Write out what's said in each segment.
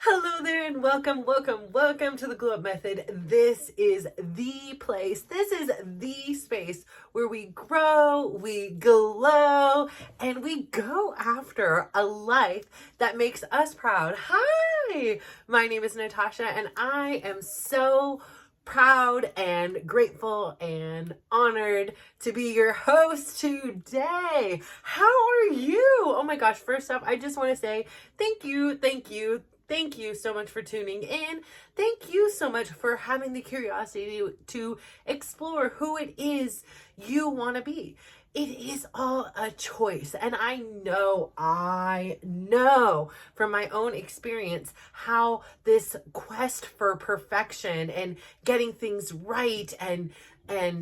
Hello there and welcome to the Glow Up Method. This is the place, this is the space where we grow, we glow, and we go after a life that makes us proud. Hi, my name is Natasha and I am so proud and grateful and honored to be your host today. How are you? Oh my gosh, first off, I just want to say thank you so much for tuning in. Thank you so much for having the curiosity to explore who it is you want to be. It is all a choice. And I know from my own experience how this quest for perfection and getting things right and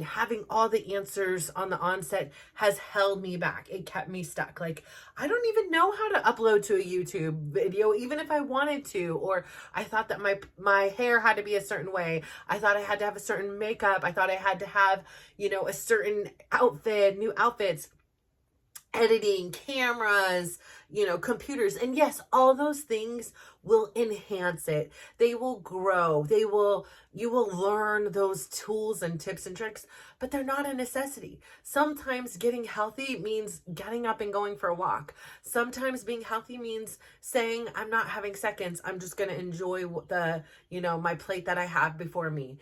having all the answers on the onset has held me back. It kept me stuck. Like, I don't even know how to upload to a YouTube video, even if I wanted to, or I thought that my hair had to be a certain way. I thought I had to have a certain makeup. I thought I had to have, a certain outfit, new outfits, editing, cameras, computers. And yes, all those things will enhance it. They will grow. You will learn those tools and tips and tricks, but they're not a necessity. Sometimes getting healthy means getting up and going for a walk. Sometimes being healthy means saying, I'm not having seconds. I'm just going to enjoy my plate that I have before me.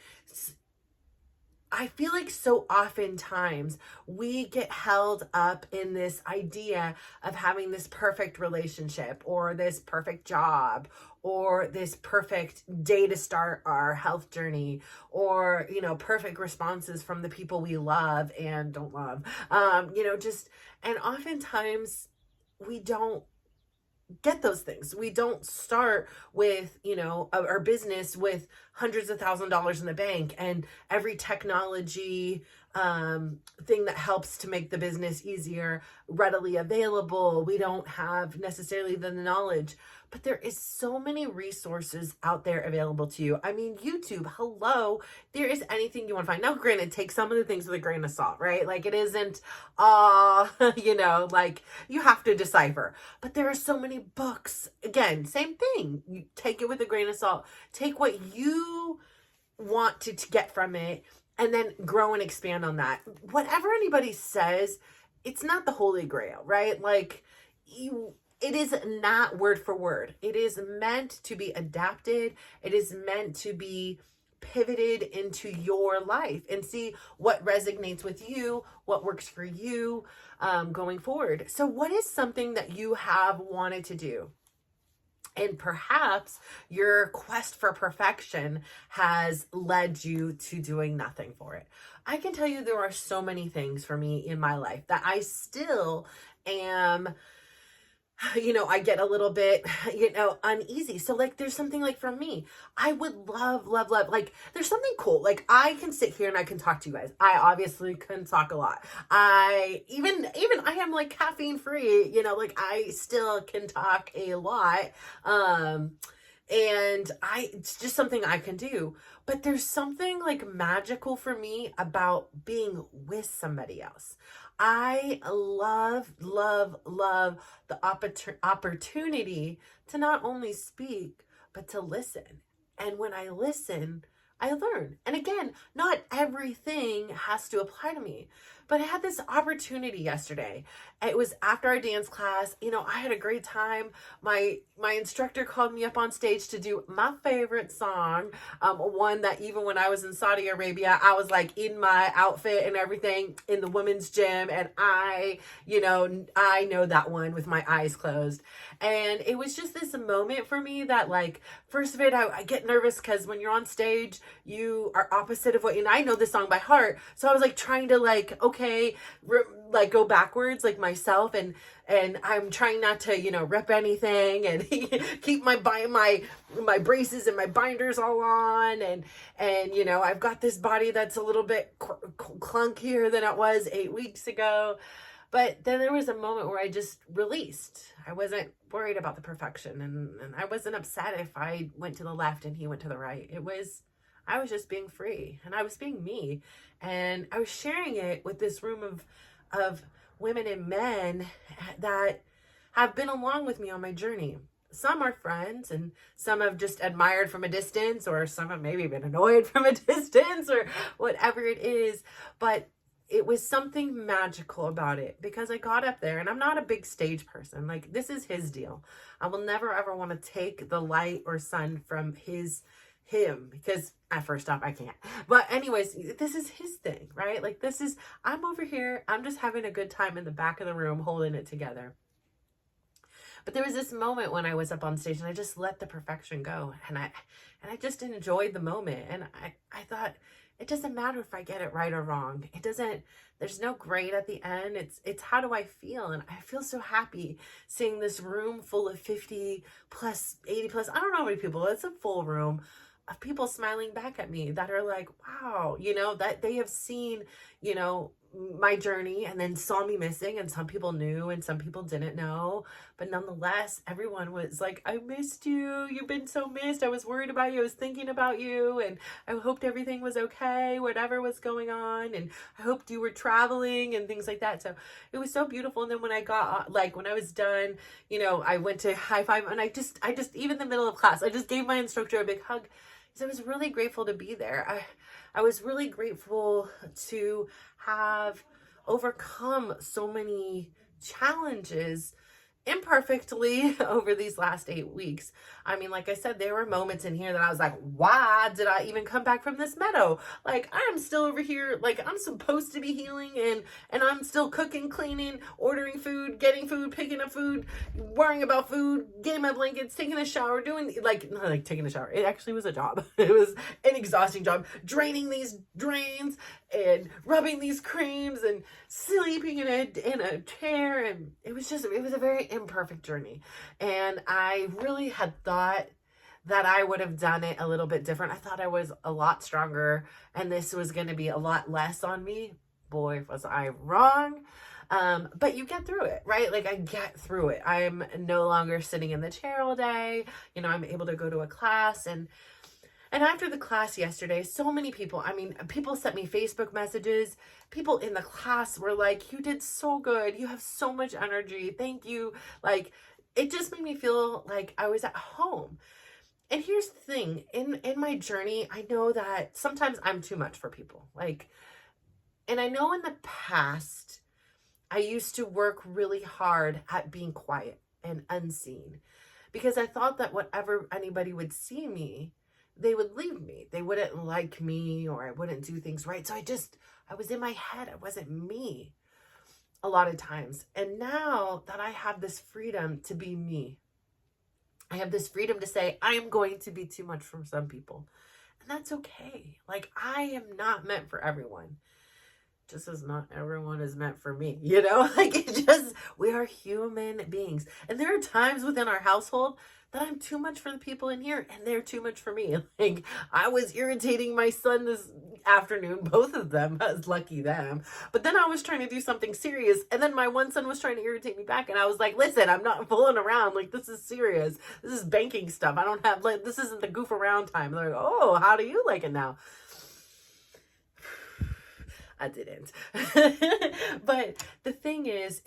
I feel like so oftentimes we get held up in this idea of having this perfect relationship or this perfect job or this perfect day to start our health journey or, perfect responses from the people we love and don't love. And oftentimes we don't get those things. We don't start with, our business with hundreds of $1,000s in the bank and every technology thing that helps to make the business easier readily available. We don't have necessarily the knowledge, but there is so many resources out there available to you. I mean, YouTube, hello, there is anything you want to find. Now, granted, take some of the things with a grain of salt, right? Like, it isn't, like you have to decipher, but there are so many books. Again, same thing. You take it with a grain of salt. Take what you want to get from it and then grow and expand on that. Whatever anybody says, it's not the holy grail, right? Like, it is not word for word. It is meant to be adapted. It is meant to be pivoted into your life and see what resonates with you, what works for you going forward. So what is something that you have wanted to do? And perhaps your quest for perfection has led you to doing nothing for it. I can tell you there are so many things for me in my life that I still am, I get a little bit, uneasy. So like, there's something like for me, I would love, like, there's something cool. Like, I can sit here and I can talk to you guys. I obviously can talk a lot. Even I am like caffeine free, like I still can talk a lot. And it's just something I can do. But there's something like magical for me about being with somebody else. I love the opportunity to not only speak, but to listen. And when I listen, I learn. And again, not everything has to apply to me, but I had this opportunity yesterday. It was after our dance class. I had a great time. My instructor called me up on stage to do my favorite song, one that even when I was in Saudi Arabia, I was like in my outfit and everything in the women's gym, and I know that one with my eyes closed. And it was just this moment for me that, like, first of it, I get nervous because when you're on stage, you are opposite of and I know this song by heart. So I was like trying to go backwards like myself, and I'm trying not to rip anything and keep my braces and my binders all on, and I've got this body that's a little bit clunkier than it was 8 weeks ago. But then there was a moment where I just released. I wasn't worried about the perfection, and I wasn't upset if I went to the left and he went to the right. I was just being free, and I was being me, and I was sharing it with this room of women and men that have been along with me on my journey. some are friends and some have just admired from a distance, or some have maybe been annoyed from a distance, or whatever it is. But it was something magical about it because I got up there, and I'm not a big stage person. Like, this is his deal. I will never ever want to take the light or sun from him, because at first off, I can't. But anyways, this is his thing, right? Like, I'm over here, I'm just having a good time in the back of the room holding it together. But there was this moment when I was up on stage and I just let the perfection go, and I just enjoyed the moment. And I thought, it doesn't matter if I get it right or wrong. There's no grade at the end. It's how do I feel? And I feel so happy seeing this room full of 50 plus, 80 plus, I don't know how many people, it's a full room of people smiling back at me that are like, wow, that they have seen, my journey and then saw me missing, and some people knew and some people didn't know, but nonetheless, everyone was like, I missed you. You've been so missed. I was worried about you. I was thinking about you, and I hoped everything was okay, whatever was going on, and I hoped you were traveling and things like that. So it was so beautiful. And then when when I was done, I went to high five, and I just even in the middle of class, I just gave my instructor a big hug. So I was really grateful to be there. I was really grateful to have overcome so many challenges imperfectly over these last 8 weeks. I mean, like I said, there were moments in here that I was like, why did I even come back from this meadow? Like, I'm still over here, like, I'm supposed to be healing, and I'm still cooking, cleaning, ordering food, getting food, picking up food, worrying about food, getting my blankets, taking a shower, doing, not like taking a shower. It actually was a job. It was an exhausting job, draining these drains and rubbing these creams and sleeping in a chair. And it was a very imperfect journey. And I really had thought that I would have done it a little bit different. I thought I was a lot stronger and this was going to be a lot less on me. Boy, was I wrong. But you get through it, right? Like, I get through it. I'm no longer sitting in the chair all day. I'm able to go to a class, and after the class yesterday, so many people, people sent me Facebook messages. People in the class were like, you did so good. You have so much energy. Thank you. Like, it just made me feel like I was at home. And here's the thing, in my journey, I know that sometimes I'm too much for people. And I know in the past, I used to work really hard at being quiet and unseen, because I thought that whatever anybody would see me, they would leave me. They wouldn't like me, or I wouldn't do things right. So I was in my head. I wasn't me a lot of times. And now that I have this freedom to be me, I have this freedom to say, I am going to be too much for some people. And that's okay. Like, I am not meant for everyone. Just as not everyone is meant for me, we are human beings. And there are times within our household that I'm too much for the people in here, and they're too much for me. Like, I was irritating my son this afternoon, both of them, lucky them. But then I was trying to do something serious, and then my one son was trying to irritate me back, and I was like, listen, I'm not fooling around. Like, this is serious. This is banking stuff. I don't have, this isn't the goof around time. They're like, oh, how do you like it now? I didn't. But the thing is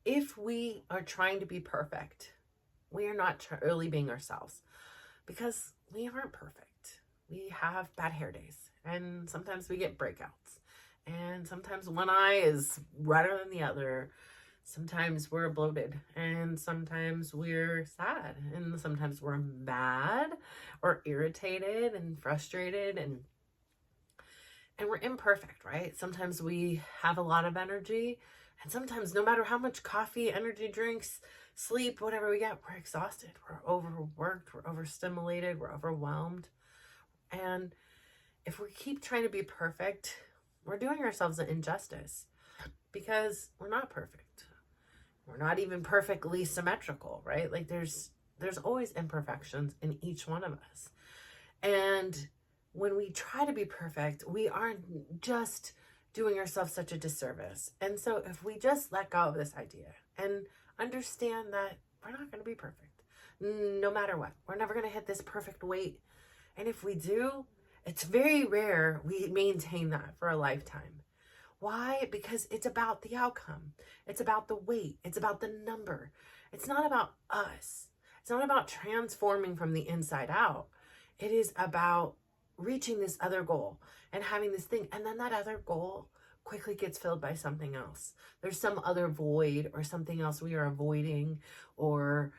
if we are trying to be perfect, we are not truly being ourselves, because we aren't perfect. We have bad hair days, and sometimes we get breakouts, and sometimes one eye is redder than the other. Sometimes we're bloated, and sometimes we're sad, and sometimes we're mad or irritated and frustrated, and we're imperfect, right? Sometimes we have a lot of energy, and sometimes no matter how much coffee, energy drinks, sleep, whatever we get, we're exhausted, we're overworked, we're overstimulated, we're overwhelmed. And if we keep trying to be perfect, we're doing ourselves an injustice, because we're not perfect. We're not even perfectly symmetrical, right? Like, there's always imperfections in each one of us. And when we try to be perfect, we aren't just doing ourselves such a disservice. And so if we just let go of this idea and understand that we're not going to be perfect, no matter what, we're never going to hit this perfect weight. And if we do, it's very rare we maintain that for a lifetime. Why? Because it's about the outcome. It's about the weight. It's about the number. It's not about us. It's not about transforming from the inside out. It is about reaching this other goal and having this thing. And then that other goal quickly gets filled by something else. There's some other void or something else we are avoiding or,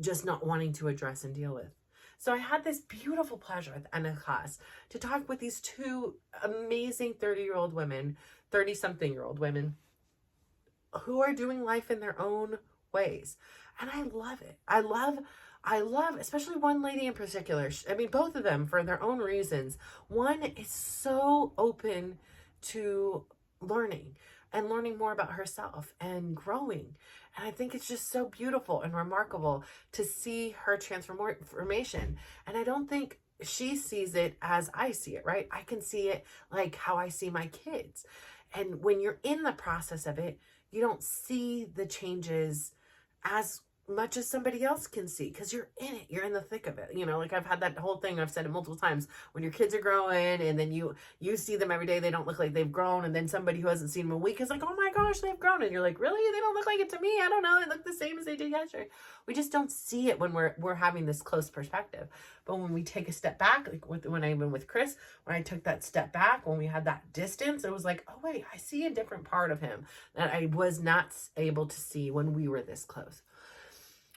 just not wanting to address and deal with. So I had this beautiful pleasure at the end of class to talk with these two amazing 30-year-old women, 30-something-year-old women who are doing life in their own ways. And I love it. I love, especially one lady in particular. I mean, both of them for their own reasons. One is so open to learning and learning more about herself and growing. And I think it's just so beautiful and remarkable to see her transformation. And I don't think she sees it as I see it, right? I can see it like how I see my kids. And when you're in the process of it, you don't see the changes as much as somebody else can see because you're in it. You're in the thick of it. Like I've had that whole thing. I've said it multiple times. When your kids are growing and then you see them every day, they don't look like they've grown. And then somebody who hasn't seen them a week is like, oh my gosh, they've grown. And you're like, really? They don't look like it to me. I don't know. They look the same as they did yesterday. We just don't see it when we're having this close perspective. But when we take a step back, like when I've been with Chris, when I took that step back, when we had that distance, it was like, oh wait, I see a different part of him that I was not able to see when we were this close.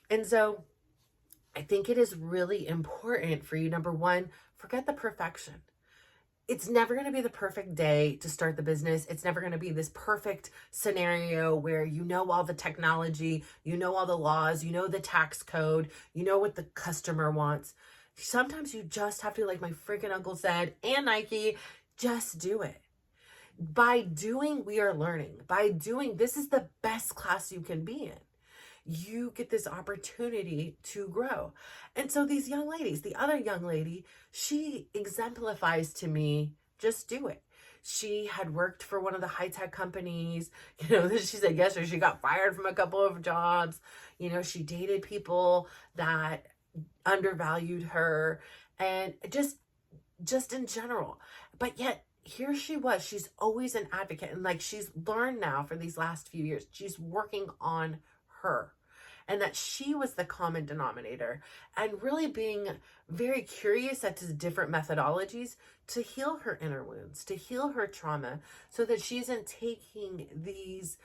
And so I think it is really important for you, number one, forget the perfection. It's never going to be the perfect day to start the business. It's never going to be this perfect scenario where you know all the technology, you know all the laws, you know the tax code, you know what the customer wants. Sometimes you just have to, like my freaking uncle said, and Nike, just do it. By doing, we are learning. By doing, this is the best class you can be in. You get this opportunity to grow. And so these young ladies, the other young lady, she exemplifies to me, just do it. She had worked for one of the high-tech companies. She said yesterday she got fired from a couple of jobs. She dated people that undervalued her and just in general. But yet here she was, she's always an advocate. And like she's learned now for these last few years, she's working on her, and that she was the common denominator, and really being very curious at the different methodologies to heal her inner wounds, to heal her trauma, so that she isn't taking these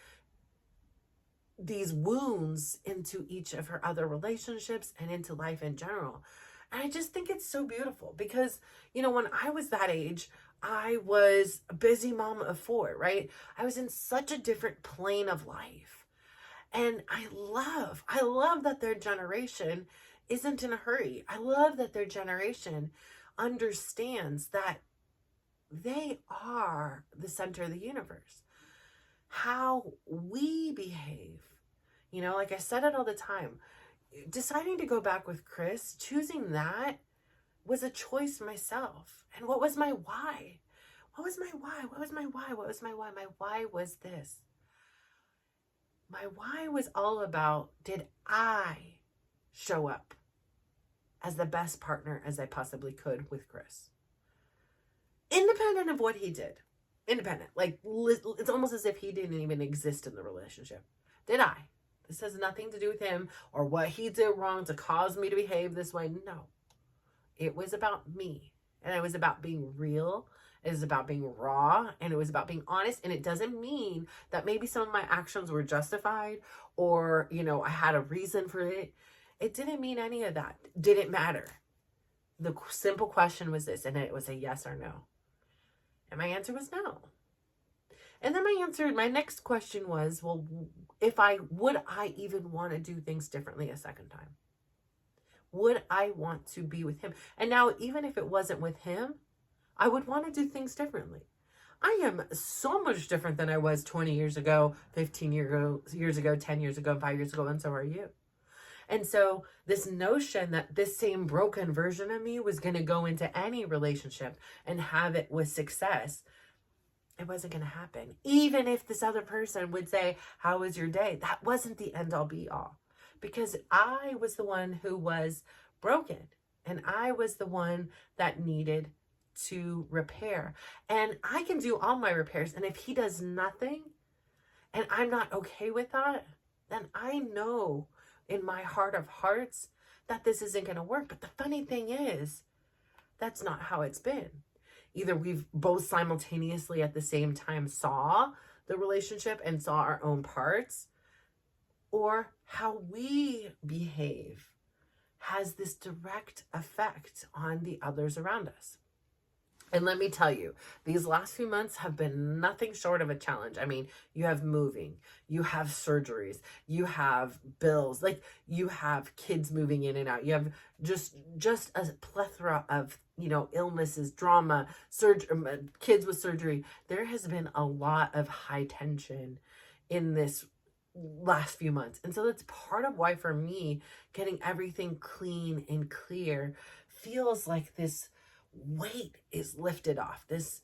wounds into each of her other relationships and into life in general. And I just think it's so beautiful because, when I was that age, I was a busy mom of 4, right? I was in such a different plane of life. And I love that their generation isn't in a hurry. I love that their generation understands that they are the center of the universe. How we behave, like I said it all the time, deciding to go back with Chris, choosing that was a choice myself. And what was my why? What was my why? What was my why? What was my why? My why was this. My why was all about, did I show up as the best partner as I possibly could with Chris? Independent of what he did. Independent. Like, it's almost as if he didn't even exist in the relationship. Did I? This has nothing to do with him or what he did wrong to cause me to behave this way. No. It was about me. And it was about being real. It was about being raw, and it was about being honest. And it doesn't mean that maybe some of my actions were justified or, I had a reason for it. It didn't mean any of that. Didn't matter. The simple question was this, and it was a yes or no. And my answer was no. And then my next question was, well, would I even want to do things differently a second time? Would I want to be with him? And now, even if it wasn't with him, I would want to do things differently. I am so much different than I was 20 years ago, 15 years ago, 10 years ago, and 5 years ago, and so are you. And so this notion that this same broken version of me was going to go into any relationship and have it with success, it wasn't going to happen. Even if this other person would say, how was your day? That wasn't the end all be all. Because I was the one who was broken. And I was the one that needed to repair. And I can do all my repairs. And if he does nothing and I'm not okay with that, then I know in my heart of hearts that this isn't going to work. But the funny thing is, that's not how it's been. Either we've both simultaneously at the same time saw the relationship and saw our own parts, or how we behave has this direct effect on the others around us. And let me tell you, these last few months have been nothing short of a challenge. I mean, you have moving, you have surgeries, you have bills, like you have kids moving in and out. You have just a plethora of, illnesses, drama, kids with surgery. There has been a lot of high tension in this last few months. And so that's part of why for me, getting everything clean and clear feels like this weight is lifted off, this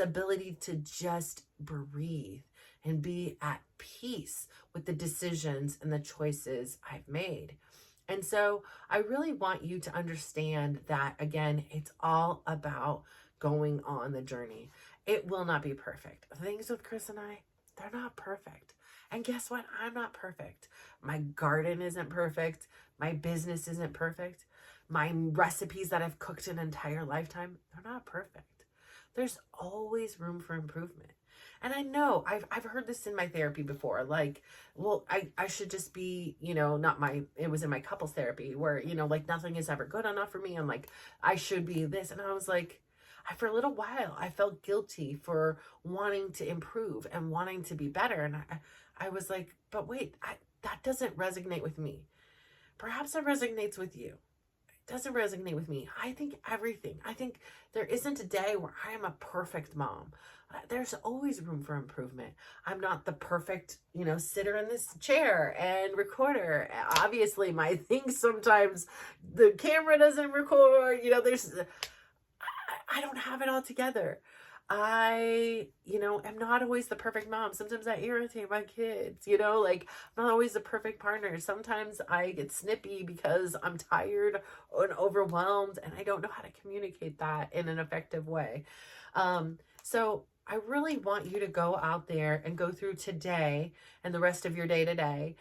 ability to just breathe and be at peace with the decisions and the choices I've made. And so I really want you to understand that, again, it's all about going on the journey. It will not be perfect. Things with Chris and I, they're not perfect. And guess what? I'm not perfect. My garden isn't perfect. My business isn't perfect. My recipes that I've cooked an entire lifetime, they're not perfect. There's always room for improvement. And I know I've heard this in my therapy before, like, well, I should just be, it was in my couples therapy where, like nothing is ever good enough for me. I'm like, I should be this. And I was like, for a little while, I felt guilty for wanting to improve and wanting to be better. And I was like, but wait, that doesn't resonate with me. Perhaps it resonates with you. It doesn't resonate with me. I think there isn't a day where I am a perfect mom. There's always room for improvement. I'm not the perfect, sitter in this chair and recorder. Obviously, my things sometimes the camera doesn't record. I don't have it all together. I, am not always the perfect mom. Sometimes I irritate my kids, I'm not always the perfect partner. Sometimes I get snippy because I'm tired and overwhelmed and I don't know how to communicate that in an effective way. So I really want you to go out there and go through today and the rest of your day today,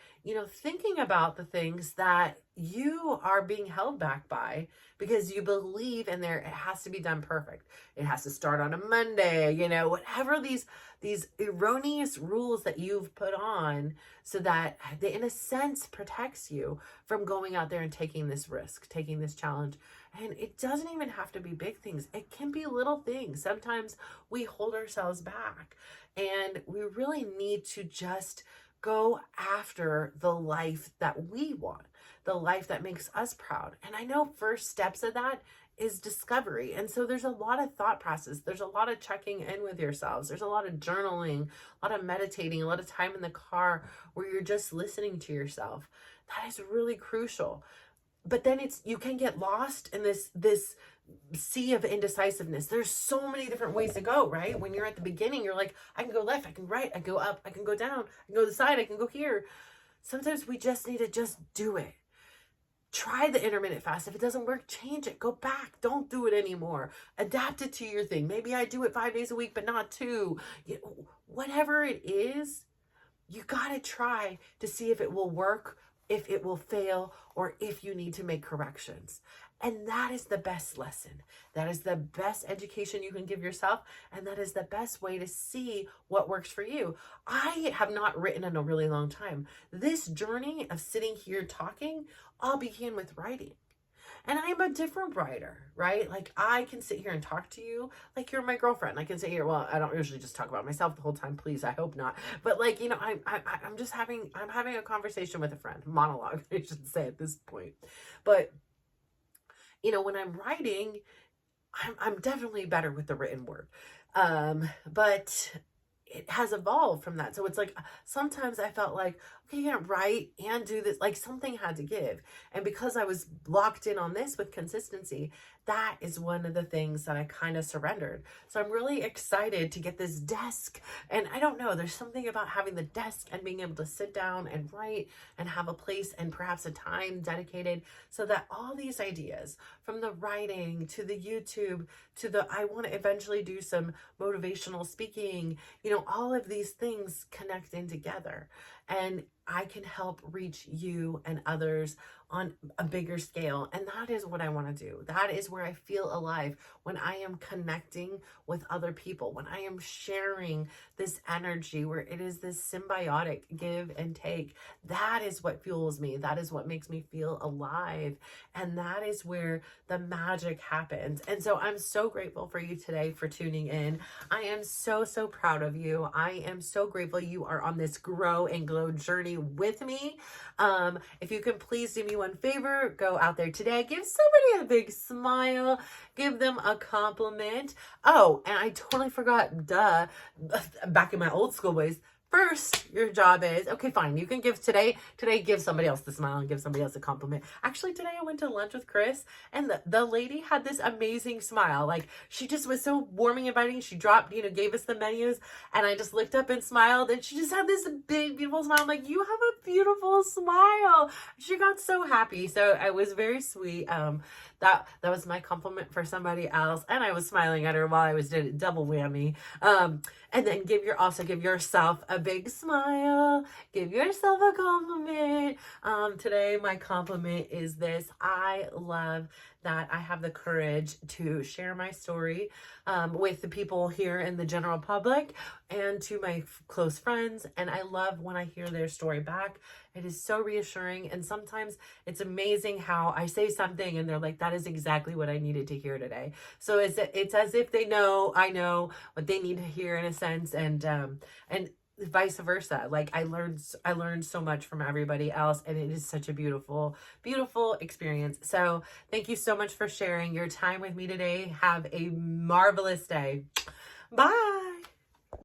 thinking about the things that you are being held back by because you believe in there, it has to be done perfect. It has to start on a Monday, whatever these erroneous rules that you've put on so that they, in a sense, protects you from going out there and taking this risk, taking this challenge. And it doesn't even have to be big things. It can be little things. Sometimes we hold ourselves back and we really need to just go after the life that we want, the life that makes us proud. And I know first steps of that is discovery. And so there's a lot of thought process. There's a lot of checking in with yourselves. There's a lot of journaling, a lot of meditating, a lot of time in the car where you're just listening to yourself. That is really crucial. But then you can get lost in this sea of indecisiveness. There's so many different ways to go, right? When you're at the beginning, you're like, I can go left, I can right, I can go up, I can go down, I can go to the side, I can go here. Sometimes we just need to just do it. Try the intermittent fast. If it doesn't work, change it. Go back. Don't do it anymore. Adapt it to your thing. Maybe I do it 5 days a week, but not 2. Whatever it is, you got to try to see if it will work, if it will fail, or if you need to make corrections. And that is the best lesson. That is the best education you can give yourself. And that is the best way to see what works for you. I have not written in a really long time. This journey of sitting here talking all began with writing. And I'm a different writer, right? Like I can sit here and talk to you like you're my girlfriend. I can sit here. Well, I don't usually just talk about myself the whole time. Please, I hope not. But like, I'm just having a conversation with a friend, monologue, I should say at this point. But when I'm writing, I'm definitely better with the written word. But it has evolved from that. So it's like sometimes I felt like, okay, you can't write and do this. Like something had to give. And because I was locked in on this with consistency, that is one of the things that I kind of surrendered. So I'm really excited to get this desk. And I don't know, there's something about having the desk and being able to sit down and write and have a place and perhaps a time dedicated so that all these ideas, from the writing to the YouTube to the, I want to eventually do some motivational speaking, all of these things connect in together. And I can help reach you and others on a bigger scale. And that is what I want to do. That is where I feel alive, when I am connecting with other people, when I am sharing this energy, where it is this symbiotic give and take. That is what fuels me. That is what makes me feel alive. And that is where the magic happens. And so I'm so grateful for you today for tuning in. I am so, so proud of you. I am so grateful you are on this grow and glow journey with me. If you can please do me one favor, go out there today, give somebody a big smile, give them a compliment. Oh, and I totally forgot, back in my old school ways, first, your job is, okay, fine, you can give today, give somebody else the smile and give somebody else a compliment. Actually, today I went to lunch with Chris, and the lady had this amazing smile. Like, she just was so warming, inviting. She dropped, gave us the menus, and I just looked up and smiled, and she just had this big, beautiful smile. I'm like, you have a beautiful smile. She got so happy. So I was very sweet. That was my compliment for somebody else, and I was smiling at her while I was doing it, double whammy. And then give yourself a big smile, give yourself a compliment. Today my compliment is this: I love that I have the courage to share my story with the people here in the general public and to my close friends. And I love when I hear their story back. It is so reassuring. And sometimes it's amazing how I say something and they're like, that is exactly what I needed to hear today. So it's as if they know, I know what they need to hear, in a sense. And vice versa. Like, I learned so much from everybody else, and it is such a beautiful, beautiful experience. So thank you so much for sharing your time with me today. Have a marvelous day. Bye.